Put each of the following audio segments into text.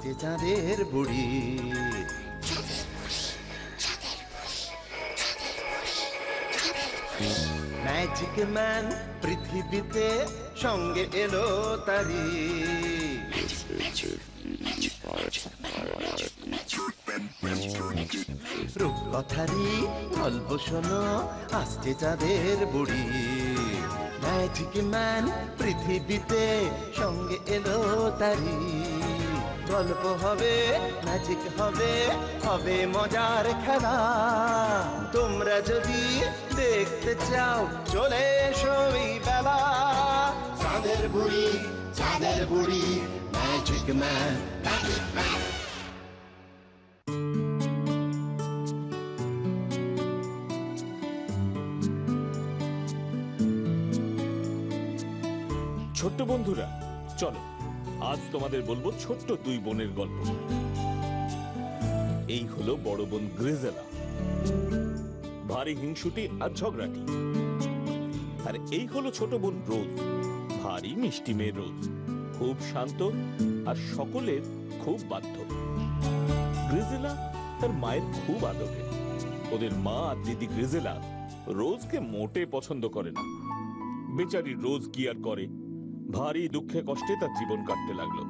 আসছে চাঁদের বুড়ি। ম্যাজিক ম্যান পৃথিবীতে সঙ্গে এলো তারি। রূপকথারই গল্প শোনো, আসছে চাঁদের বুড়ি। ম্যাজিক ম্যান পৃথিবীতে সঙ্গে এলো তারি। গল্প হবে, ম্যাজিক হবে, হবে মজার খেলা। তোমরা যদি দেখতে চাও চলে এসো এই বেলা। চাঁদের বুড়ি, চাঁদের বুড়ি, ম্যাজিক ম্যান, ম্যাজিক ম্যান। ছোট্ট বন্ধুরা, চলো আজ তোমাদের বলবো ছোট্ট দুই বোনের গল্প। এই হলো বড় বোন গ্রেজেলা, ভারী হিংসুটি আর ঝগড়াটি। আর এই হলো ছোট বোন রোজ, ভারী মিষ্টি মেয়ে রোজ, খুব শান্ত আর সকলের খুব বাধ্য। গ্রেজেলা তার মায়ের খুব আদরে। ওদের মা আর দিদি গ্রেজেলা রোজকে মোটে পছন্দ করে না। বেচারি রোজ কি আর করে, ভারী দুঃখে কষ্টে তার জীবন কাটতে লাগলো।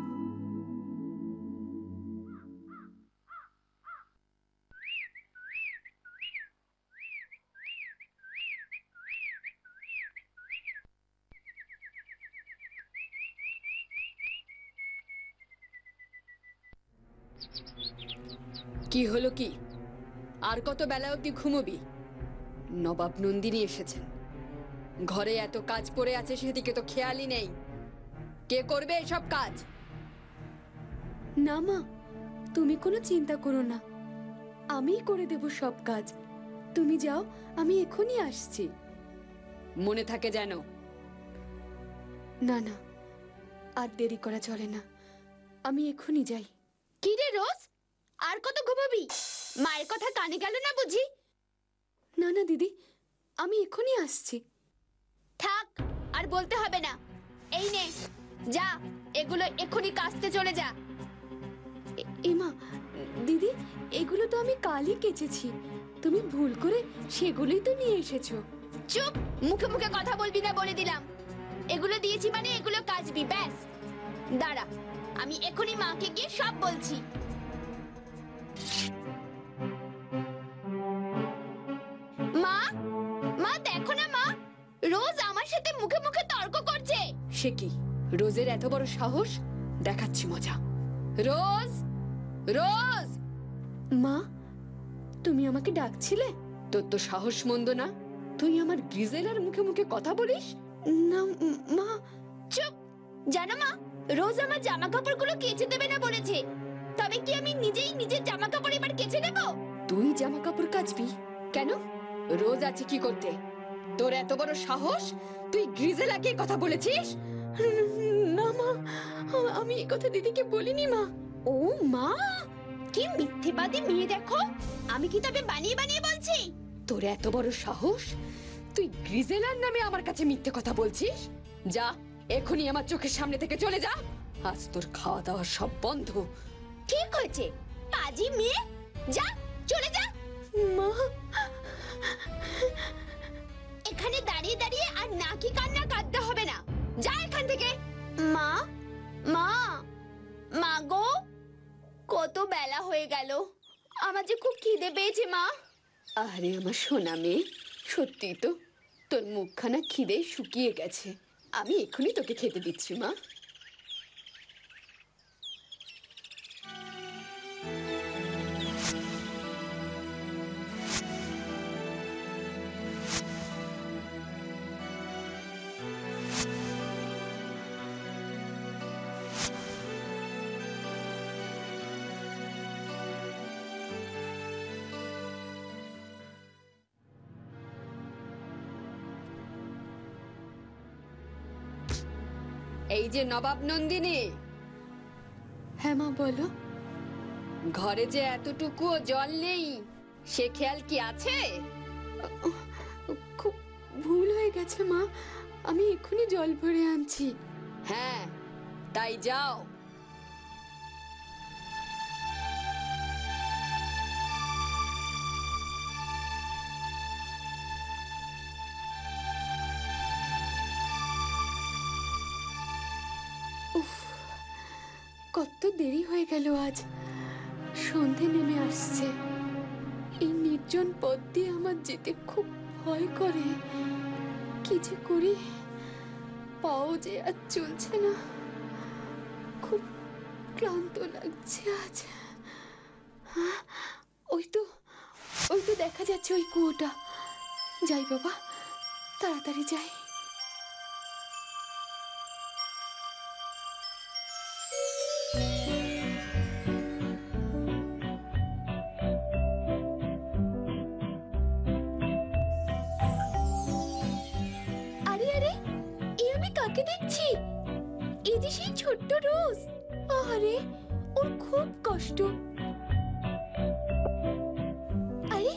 কি হলো কি? আর কত বেলা অবধি ঘুমোবি? নবাব নন্দিনী এসেছেন, ঘরে এত কাজ পড়ে আছে, সেদিকে তো খেয়ালই নেই। কে করবে এসব কাজ? না মা, তুমি কোনো চিন্তা করো না, আমিই করে দেব সব কাজ। তুমি যাও, আমি এখনই আসছি। মনে থাকে যেন। না না, আর দেরি করা চলে না, আমি এখনই যাই। কি রে রোজ, আর কত ঘুমাবি? মায়ের কথা কানে গেল না বুঝি? না না দিদি, আমি এখনই আসছি। থাক, আর বলতে হবে না। এই নে, যা এগুলো এখনই কাচতে চলে যা। এমা দিদি, এগুলো তো আমি কালই কেচেছি, তুমি ভুল করে সেগুলোই তো নিয়ে এসেছো। চুপ, মুখে মুখে কথা বলবি না বলে দিলাম। এগুলো দিয়েছি মানে এগুলো কাচবি, ব্যাস। দাঁড়া, আমি এখনই মাকে গিয়ে সব বলছি। মা, মা দেখো না মা, রোজ আমার সাথে মুখে মুখে তর্ক করছে। সে কি, রোজের এত বড় সাহস? দেখাচ্ছি মজা। রোজ, রোজ! মা, তুমি আমাকে ডাকছিলে? তোর তো সাহস মন্দ না, তুই আমার গ্রিজেলার মুখে মুখে কথা বলিস? না মা। চুপ! জানো মা, রোজ আমার জামা কাপড়গুলো কেচে দেবে না বলেছে। তবে কি আমি নিজেই নিজের জামা কাপড় এবার কেচে দেব? তুই জামা কাপড় কাচবি? কেন? রোজ আছে কি করতে? তোর এত বড় সাহস, তুই গ্রিজেলাকে কথা বলেছিস? না মা, আমি এই কথা দিদিকে বলিনি মা। ও মা, কি মিথ্যেবাদী মেয়ে দেখো! আমি কি তবে বানিয়ে বানিয়ে বলছি? তোর এত বড় সাহস, তুই গ্রিজেলার নামে আমার কাছে মিথ্যে কথা বলছিস? যা, এখনই আমার চোখের সামনে থেকে চলে যা। আজ তোর খাওয়া দাওয়া সব বন্ধ। ঠিক হয়েছে, পাজি মেয়ে, যা, চলে যা। মা, এখানে দাঁড়িয়ে দাঁড়িয়ে আর নাকি কান্না কাঁদতে হবে না। যা এখান থেকে। মা, মা, মা গো, কত বেলা হয়ে গেল, আমার যে খুব খিদে পেয়েছে মা। আরে আমার সোনা মেয়ে, সত্যি তো তোর মুখখানা খিদে শুকিয়ে গেছে। আমি এখনই তোকে খেতে দিচ্ছি মা। এই যে নবাব নন্দিনী। হ্যাঁ মা, বলো। ঘরে যে এতটুকুও জল নেই, সে খেয়াল কি আছে? খুব ভুল হয়ে গেছে মা, আমি এক্ষুনি জল ভরে আনছি। হ্যাঁ, তাই যাও। কত দেরি হয়ে গেল আজ, সন্ধে নেমে আসছে। এই নির্জন পথ দিয়ে আমার যেতে খুব ভয় করে। কি যে করি, পাও যে আর চলছে না, খুব ক্লান্ত লাগছে আজ। ওই তো দেখা যাচ্ছে ওই কুয়োটা। যাই বাবা, তাড়াতাড়ি যাই। আরে আরে, এই আমি কাকে দেখছি? এই যে সেই ছোট্ট রোজ। আরে, ওর খুব কষ্ট। আরে,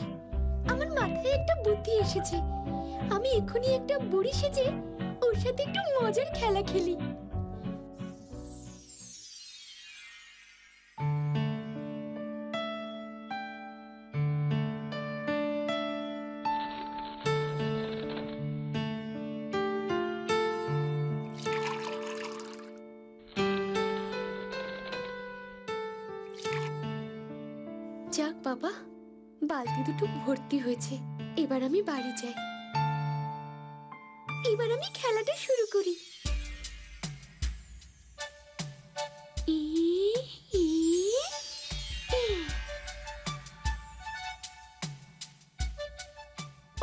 আমার মাথায় একটা বুদ্ধি এসেছে। আমি এক্ষুনি একটা বুড়ি সেজে ওর সাথে একটু মজার খেলা খেলি। যাক বাবা, বালতি দুটো ভর্তি হয়েছে। এবার আমি বাড়ি যাই। এবার আমি খেলাটা শুরু করি।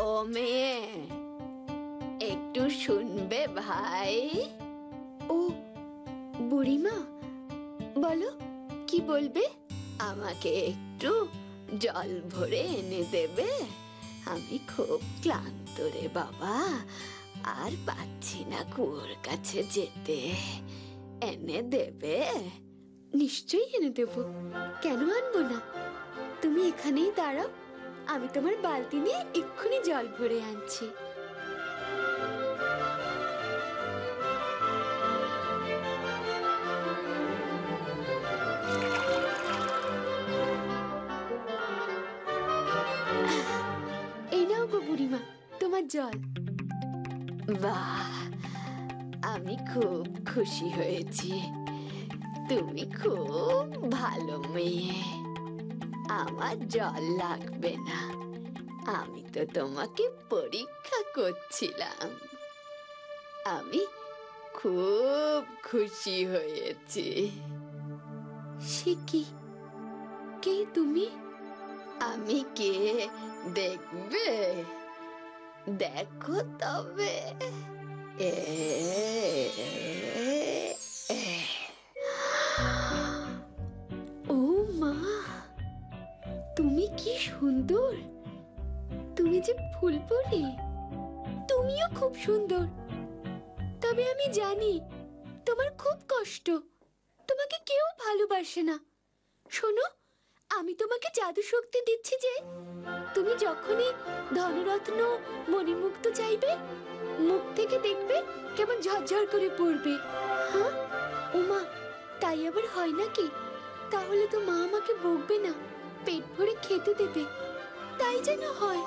ও মেয়ে, একটু শুনবে ভাই? ও বুড়িমা, বলো, কি বলবে? আমাকে একটু জল ভরে এনে দেবে? আমি খুব ক্লান্ত রে বাবা, আর পাচ্ছি না কুয়োর কাছে যেতে। এনে দেবে? নিশ্চয়ই এনে দেব, কেন আনবো না। তুমি এখানেই দাঁড়াও, আমি তোমার বালতি নিয়ে এক্ষুনি জল ভরে আনছি। এই নাও গো বুড়িমা, তোমার জল। বাহ, আমি খুব খুশি হয়েছি। তুমি খুব ভালো মেয়ে। আমার জল লাগবে না, আমি তো তোমাকে পরীক্ষা করছিলাম। আমি খুব খুশি হয়েছি। সে কি, কে তুমি? আমি কে দেখবে? দেখো তবে। ও মা, তুমি কি সুন্দর! তুমি যে ফুলপরি। তুমিও খুব সুন্দর। তবে আমি জানি তোমার খুব কষ্ট, তোমাকে কেউ ভালোবাসে না। শোনো, আমি তোমাকে জাদু শক্তি দিচ্ছি যে তুমি যখনই ধনরত্ন মণিমুক্ত চাইবে, মুখ থেকে দেখবে কেমন ঝরঝর করে পড়বে। হ্যাঁ ওমা, তাই আবার হয় নাকি? তাহলে তো মা আমাকে বকবে না, পেট ভরে খেতে দেবে। তাই যেন হয়।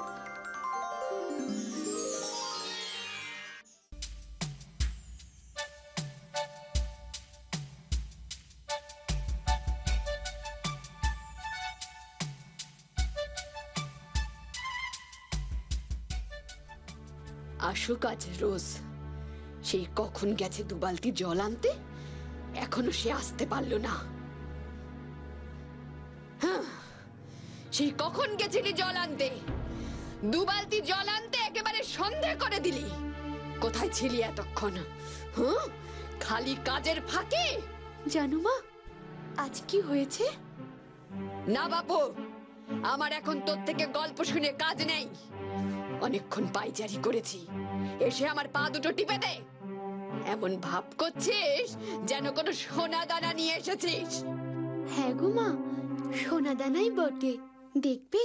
আসুক আজ রোজ। সেই কখন গেছে দু বালতি জল আনতে, এখনো সে আসতে পারলো না। হ্যাঁ, সেই কখন গেছিলি জল আনতে? দু বালতি জল আনতে একেবারে সন্দেহ করে দিলি। কোথায় ছিলি এতক্ষণ? হ্যাঁ, খালি কাজের ফাঁকে। জানো মা, আজ কি হয়েছে? না বাপু, আমার এখন তোর থেকে গল্প শুনে কাজ নেই। অনেকক্ষণ পাইচারি করেছি, এসে আমার পা দুটো টিপে দে। এমন ভাব করছিস যেন কোনো সোনা দানা নিয়ে এসেছিস। হ্যাঁ গো মা, সোনা দানাই বটে। দেখবে,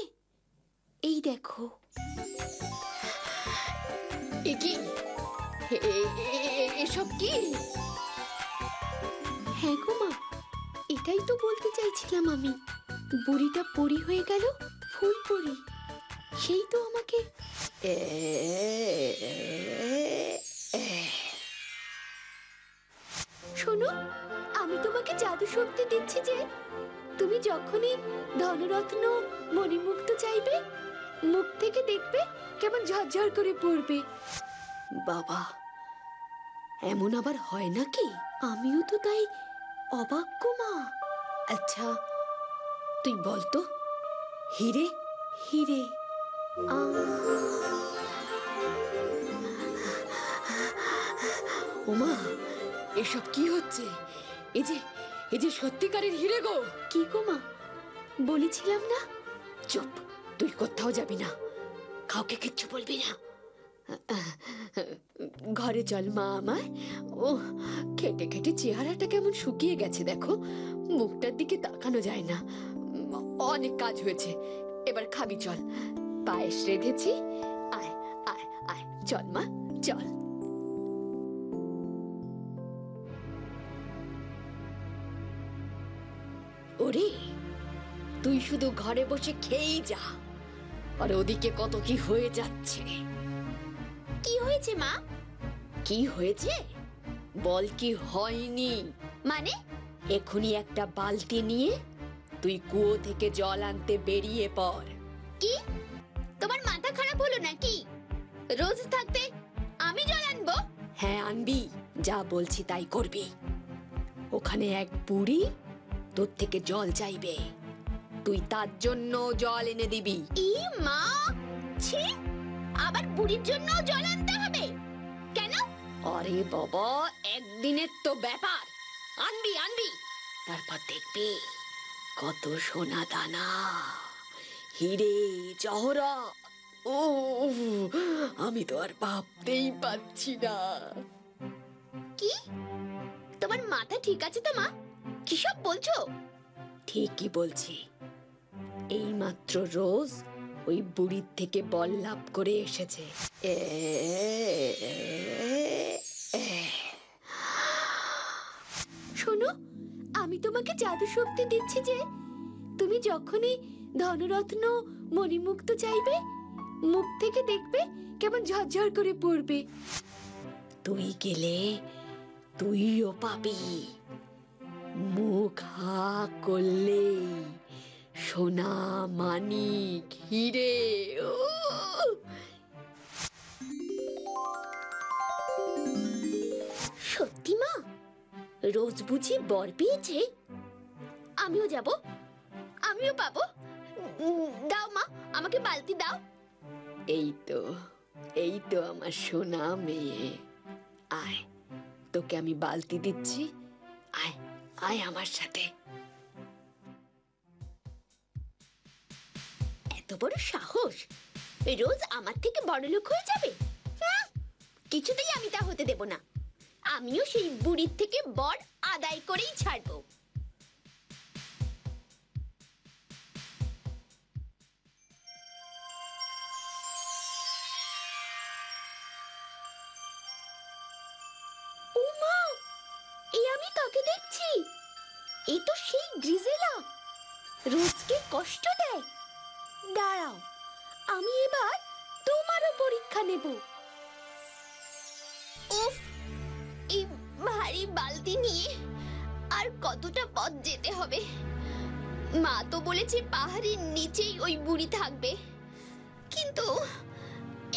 এই দেখো। এ কি? এসব কি? হ্যাঁ গো মা, এটাই তো বলতে চাইছিলাম আমি। বুড়িটা পরি হয়ে গেল ফুল পরি। সেই তো আমাকে শোনো, আমি তোমাকে জাদু শক্তি দিচ্ছি যে তুমি যখনই ধনরত্ন মণিমুক্ত চাইবে মুখ থেকে দেখবে কেমন ঝরঝর করে পড়বে। বাবা, এমন আবার হয় নাকি? আমিও তো তাই অবাক গো মা। আচ্ছা, তুই বলতো হিরে হিরে ওমা, এসব কি হচ্ছে? এই যে সত্যিকারের হিরে গো। কি গো মা, বলেছিলাম না। চুপ, তুই কোথাও যাবি না, কাউকে কিচ্ছু বলবি না। ঘরে চল মা আমার। ও খেটে খেটে চেহারাটা কেমন শুকিয়ে গেছে দেখো, মুখটার দিকে তাকানো যায় না। অনেক কাজ হয়েছে, এবার খাবি চল। পায়েস রেঁধেছি, আয় আয় আয়, চল মা চল। ওরে, তুই শুধু ঘরে বসে খেয়েই যা, আর ওদিকে কত কি হয়ে যাচ্ছে। কি হয়েছে মা? কি হয়েছে বল, কি হয়নি? মানে? এখনি একটা বালতি নিয়ে তুই কুয়ো থেকে জল আনতে বেরিয়ে পড়। কি? তোমার মাথা খারাপ হলো নাকি? রোজ থাকতে আমি জল আনবো? হ্যাঁ আনবি, যা বলছি তাই করবি। ওখানে এক বুড়ি তোর থেকে জল চাইবে, তুই তার জন্য জল এনে দিবি। ই মা, ছি! আবার বুড়ির জন্য জল আনতে হবে কেন? আরে বাবা, একদিনের তো ব্যাপার, আনবি আনবি। তারপর দেখবি কত সোনা দানা, হিরে জহরত। ও, আমি তো আর ভাবতেই পারছি না। কি? তোমার মাথা ঠিক আছে তো মা? কি সব বলছো? ঠিকই বলছি, এই মাত্র রোজ ওই বুড়ির থেকে বল লাভ করে এসেছে। শোনো, আমি তোমাকে জাদু শক্তি দিচ্ছি যে তুমি যখনই ধনরত্ন মণিমুক্ত চাইবে মুখ থেকে দেখবে কেমন ঝরঝর করে পড়বে। তুই গেলে তুইও পাবি, মুখ হা করলে সোনা মানিক হিরে। ও সত্যি মা? রোজ বুঝি বর পেয়েছে? আমিও যাব, আমিও পাবো। দাও মা, আমাকে বালতি দাও। এই তো আমার সোনা মেয়ে, আয়, তোকে আমি বালতি দিচ্ছি, আয় আয় আমার সাথে। এত বড় সাহস, রোজ আমার থেকে বড়লোক হয়ে যাবে? কিছুতেই আমি তা হতে দেব না। আমিও সেই বুড়ির থেকে বর আদায় করেই ছাড়বো। ও মা, এই আমি কাকে দেখছি? এই তো সেই গ্রিজেলা, রোজকে কষ্ট দেয়। দাঁড়াও, আমি এবার তোমারও পরীক্ষা নেব। উফ, এই ভারী বালতি নিয়ে আর কতটা পথ যেতে হবে? মা তো বলেছে পাহাড়ের নিচেই ওই বুড়ি থাকবে, কিন্তু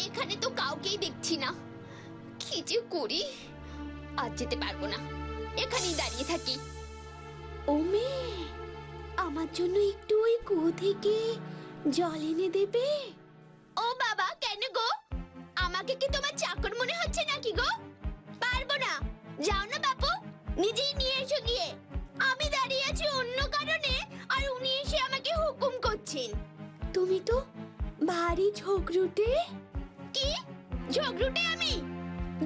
এখানে তো কাউকেই দেখছি না। কি যে করি, আজ যেতে পারবো না, এখানেই দাঁড়িয়ে থাকি। ও মেয়ে, আমার জন্য একটু ওই কুয়ো থেকে জল এনে দেবে? ও বাবা, কেন গো? আমাকে কি তোমার চাকর মনে হচ্ছে নাকি গো? পারবো না, যাও না বাপু, নিজেই নিয়ে এসো গিয়ে। আমি দাঁড়িয়ে আছি অন্য কারণে, আর উনি এসে আমাকে হুকুম করছেন। তুমি তো ভারী ঝগড়ুটে। কি ঝগড়ুটে? আমি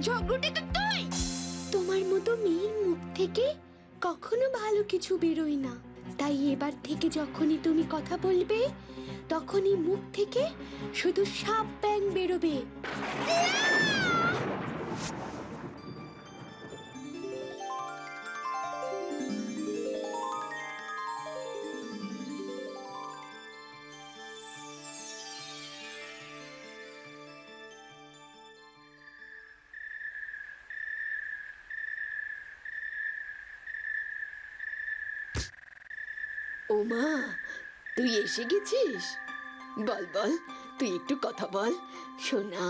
ঝগড়ুটে তো তুই। তোমার মতো মেয়ের মুখ থেকে কখনো ভালো কিছু বেরোয় না, তাই এবার থেকে যখনই তুমি কথা বলবে তখনই মুখ থেকে শুধু সাপ ব্যাং বেরোবে। ও মা, তুই এসে গেছিস? বল বল, তুই একটু কথা বল। সোনা,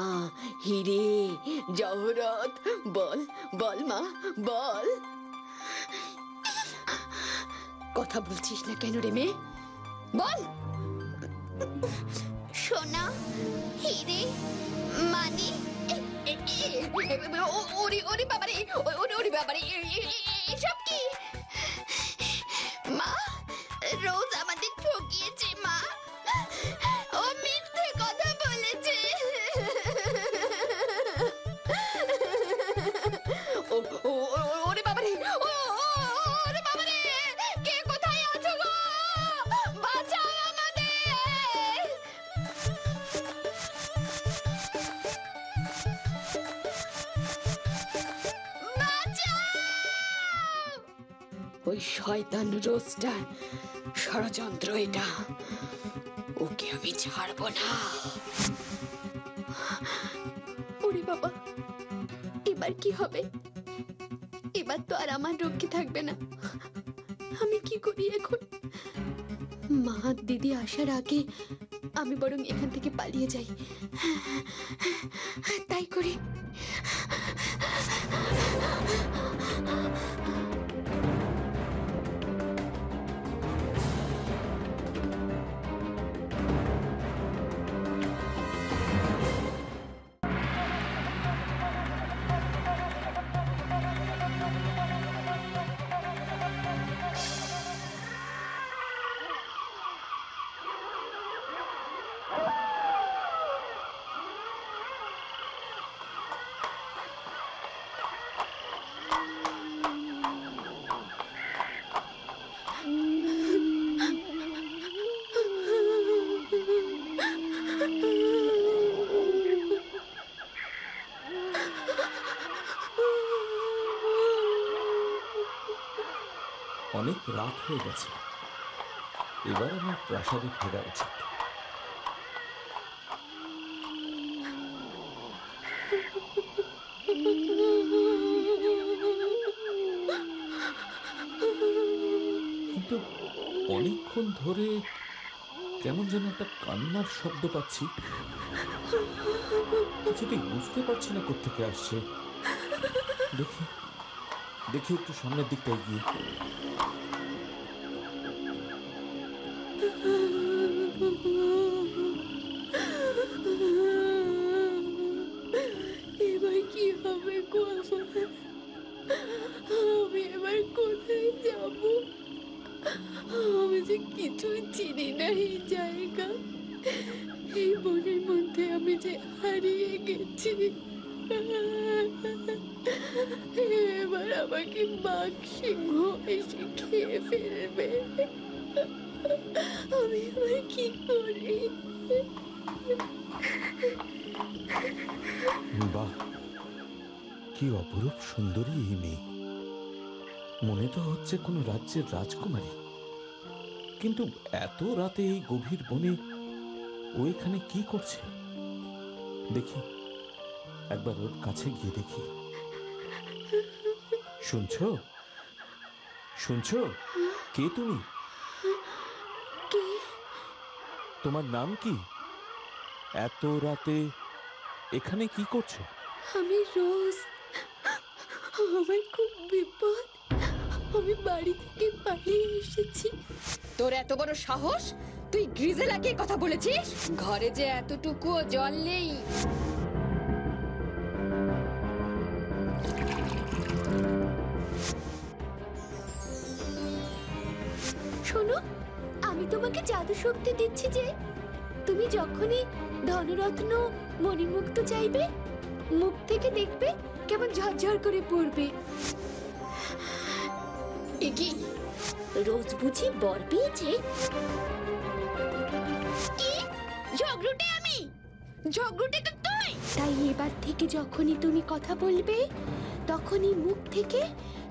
হিরে, জহরত, বল বল মা, বল। কথা বলছিস না কেন রে মেয়ে? বল। সোনা, হিরে, মানে ওরে ওরে বাবারে, ওরে ওরে বাবারে, এসব কি? মা, রোজ আমাদের ঠকিয়েছে মা। ও মিথ্যে কথা বলেছে। ওরে বাবারে, ওরে বাবারে, কে কোথায় আছো গো? বাঁচাও আমাদের। ওই শয়তান রোস্টার ষড়যন্ত্র এটা, ওকে আমি ছাড়বো না। ওরে বাবা, এবার কি হবে? এবার তো আর আমার রক্ষে থাকবে না। আমি কি করি এখন? মা দিদি আসার আগে আমি বরং এখান থেকে পালিয়ে যাই। তাই করি। অনেক রাত হয়ে গেছে, এবার আমার প্রাসাদে ফেরা উচিত। কিন্তু অনেকক্ষণ ধরে কেমন যেন একটা কান্নার শব্দ পাচ্ছি, কিছুতেই বুঝতে পারছি না কোত্থেকে আসছে। দেখি দেখি একটু সামনের দিকটা এগিয়ে। এবার কি হবে গো আমার? আমি এবার কোথায় যাব? আমি যে কিছুই চিনি না এই জায়গা। এই বনের মধ্যে আমি যে হারিয়ে গেছি। এবার আমাকে বাঘ সিংহ এসে খেয়ে ফেলবে। আমি এবার কি করি? বাহ, কি অপরূপ সুন্দরী এই মেয়ে! মনে তো হচ্ছে কোনো রাজ্যের রাজকুমারী, কিন্তু এত রাতে এই গভীর বনে ও এখানে কি করছে? দেখি, একবার ওর কাছে গিয়ে দেখি। শুনছো? শুনছো? কে তুমি? কে? তোমার নাম কি? এত রাতে এখানে কি করছো? আমি রোজ। আমার খুব বিপদ। আমি বাড়ি থেকে পালিয়ে এসেছি। তোর এত বড় সাহস, তুই গ্রিজেলাকে কথা বলেছিস? ঘরে যে এতটুকুও জল নেই। শোনো, আমি তোমাকে জাদু শক্তি দিচ্ছি যে তুমি যখনই ধনরত্ন মণিমুক্ত চাইবে, মুখ থেকে দেখবে কেমন ঝরঝর করে পড়বে। কি রোজ বুঝি বর পেয়েছে? কি ঝগড়ুটে? আমি ঝগড়ুটে তো তুই। তাই এবার থেকে যখনই তুমি কথা বলবে, তখনই মুখ থেকে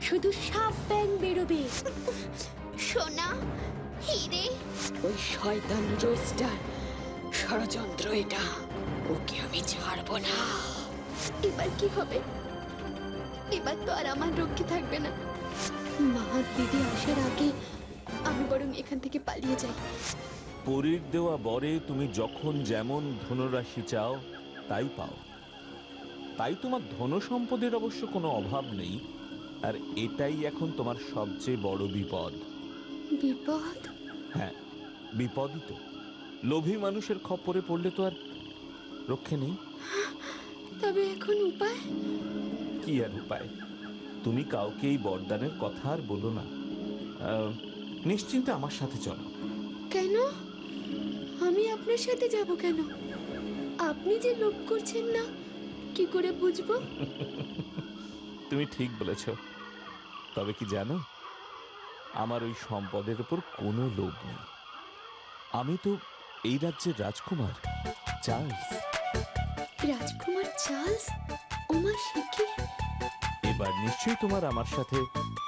শুধু সাপ ব্যাং বেরোবে। সোনা, হিরে, ওই শয়তান রোস্টার ষড়যন্ত্র এটা, ওকে আমি ছাড়বো না। এবার কি হবে? এবার তো আর আমার রক্ষে থাকবে না। মা দিদি আসার আগে আমি বরং এখান থেকে পালিয়ে যাই। পরীর দেওয়া বরে তুমি যখন যেমন ধনরাশি চাও তাই পাও। তাই তোমার ধন সম্পদের অবশ্য কোনো অভাব নেই, আর এটাই এখন তোমার সবচেয়ে বড় বিপদ। বিপদ? হ্যাঁ, বিপদই তো। লোভী মানুষের খপ্পরে পড়লে তো আর রক্ষে নেই। তবে এখন উপায়? কি আর উপায়? তুমি কাউকে এই বরদানের কথা আর বলো না। নিশ্চিন্তে আমার সাথে চলো। কেন? আমি আপনার সাথে যাব কেন? আপনি যে লোভ করছেন না, কি করে বুঝবো? তুমি ঠিক বলেছ। তবে কি জানো, আমার ওই সম্পদের উপর কোনো লোভ নেই। আমি তো এই রাজ্যের রাজকুমার চার্লস। রাজকুমার চার্লস? ওমা, সে কি? এবার নিশ্চয়ই তোমার আমার সাথে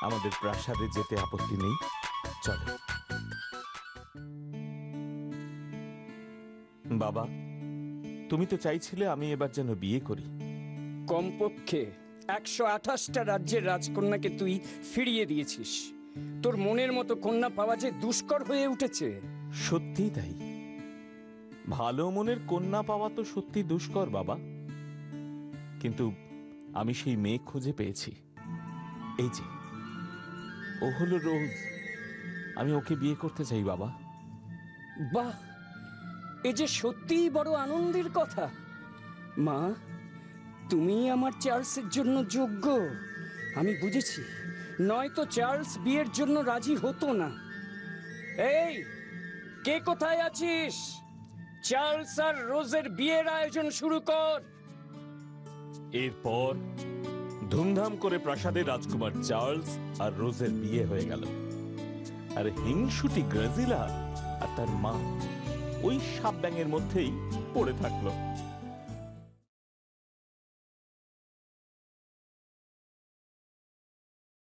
আমাদের প্রাসাদে যেতে আপত্তি নেই। চলো। বাবা, তুমি তো চাইছিলে আমি এবার যেন বিয়ে করি। কমপক্ষে 128টা রাজ্যের রাজকন্যাকে তুই ফিরিয়ে দিয়েছিস। তোর মনের মতো কন্যা পাওয়া যে দুষ্কর হয়ে উঠেছে। সত্যি তাই। ভালো মনের কন্যা পাওয়া তো সত্যি দুষ্কর বাবা, কিন্তু আমি সেই মেয়ে খুঁজে পেয়েছি। এই যে, ও হলো রোজ। আমি ওকে বিয়ে করতে চাই বাবা। বাহ, এ যে সত্যিই বড় আনন্দের কথা। মা, তুমি আমার চার্লসের জন্য যোগ্য। আমি বুঝেছি, নয়তো চার্লস বিয়ের জন্য রাজি হতো না। এই, কে কোথায় আছিস? চার্লস আর রোজের বিয়ের আয়োজন শুরু কর। এরপর ধুমধাম করে প্রাসাদে রাজকুমার চার্লস আর রোজের বিয়ে হয়ে গেল। আর হিংসুটি গ্রাজিলা আর তার মা ওই সাপ ব্যাঙের মধ্যেই পড়ে থাকলো।